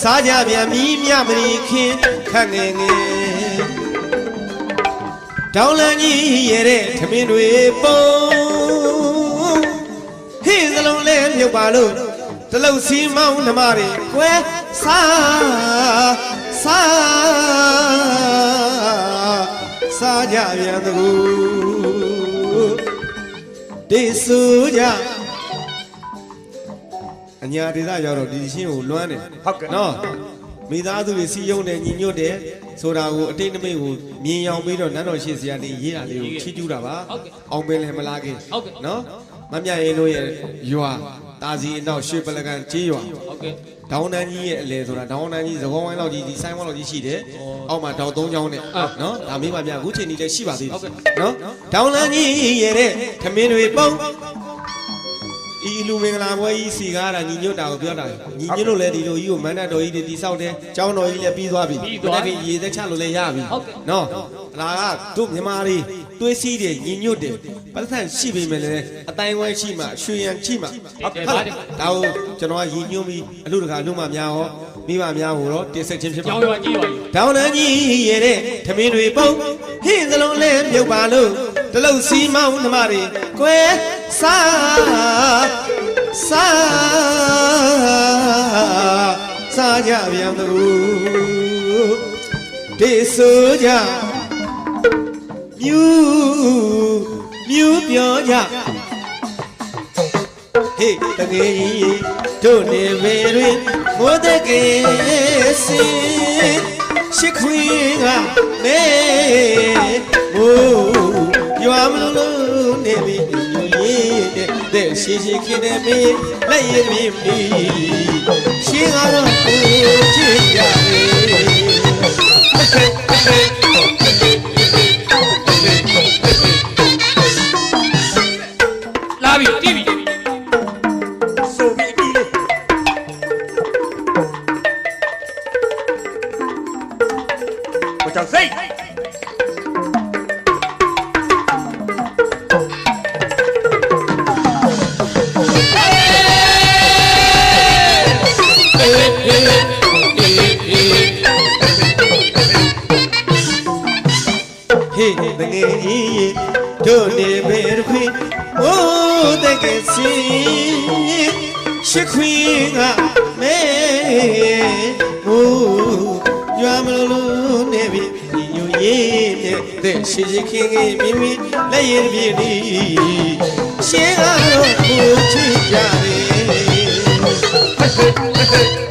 စားကြပြန်မီးမြမရီခင်ခန့်ငယ်ငယ်တောင်းလန်းကြီးရဲ့တဲ့ထမင်းတွေပုံဟေ့စလုံးလဲမြုပ်ပါလို့တလုတ်စီမောင်းနှမတွေကွယ်စားကြပြန်သူတေဆူကြအညာဒေသရောက်တော့ဒီရှင်းကိုလွမ်းတယ်ဟုတ်ကဲ့နော်မိသားစုတွေစီယုံတယ်ညီညွတ်တယ်ဆိုတာကိုအတိတ်နမိတ်ကိုမြင်အောင်ပြီးတော့နန်းတော်ရှိစရာနေရေးတာလေးကိုချီးကျူးတာပါအောင်ပင်လည်းမလားခင်နော်မမြရင်တို့ရဲ့ရွာတာစီအနောက်ရွှေပလကန်ကျေးရွာဟုတ်ကဲ့ဒေါင်းတန်းကြီးရဲ့အလဲဆိုတာဒေါင်းတန်းကြီးသကောင်းဝိုင်းလောက်ကြီးဒီဆိုင်ဝိုင်းလောက်ကြီးရှိတယ်အောက်မှာဒေါင်း၃ချောင်းနဲ့နော်ဒါမိမပြအခုချိန်ကြီးလည်းရှိပါသေးတယ်နော်ဒေါင်းတန်းကြီးရဲ့တဲ့ခမင်းတွေပုံဤလူမင်္ဂလာပွဲကြီးစီကားတာညီညွတ်တာကိုပြောတာညီညွတ်လို့လည်းဒီလိုကြီးကိုမန္တတော်ကြီးတွေတိဆောက်တယ်ကျောင်းတော်ကြီးလည်းပြီးသွားပြီတကယ်ရေသက်ချလို့လည်းရပြီနော်ဒါကတို့မြန်မာတွေတွေးစီးတယ်ညီညွတ်တယ်ပတ်သက်ရှိပေမဲ့လည်းအတိုင်းဝိုင်းရှိမှရွှေရန်ရှိမှဟုတ်ဒါကိုကျွန်တော်ကညီညွတ်ပြီးအလူတကာလူမများရောမိမများကိုတော့တင်ဆက်ခြင်းဖြစ်ပါကျောင်းရွာကြီးပါဒေါင်းတန်းကြီးရဲ့တဲ့ထမင်းတွေပုံဟင်းစလုံးလဲမြုပ်ပါလို့တလုတ်စီမောင်းနှမတွေကွယ်စားကြပြန်သူတေဆိုကြမြူပြောကြဟေးတကယ်ကြီးတို့နေပေတွင်မိုးတကယ်စင်ရှိခွေကမဲမိုးရွာမလို့နေပြီတဲ့ရှိရှိခင်တဲ့မေးလက်ရည်မြည်ပြီရှင်းကတော့ကိုချစ်ကြလာပြီတီးပြီဆိုပြီးတီးလေကိုကြောက်စိတ်ဟေးတကယ်ကြီးတို့နေပေခွေအိုးတကယ်စီရှိခွေကမဲမိုးရွာမလို့နေပြီဒီညရေးတဲ့ရှိရှိခင်ခင်မိမိလက်ရည်ပြည့်ဒီရှင်းကတော့ကိုချစ်ကြတယ်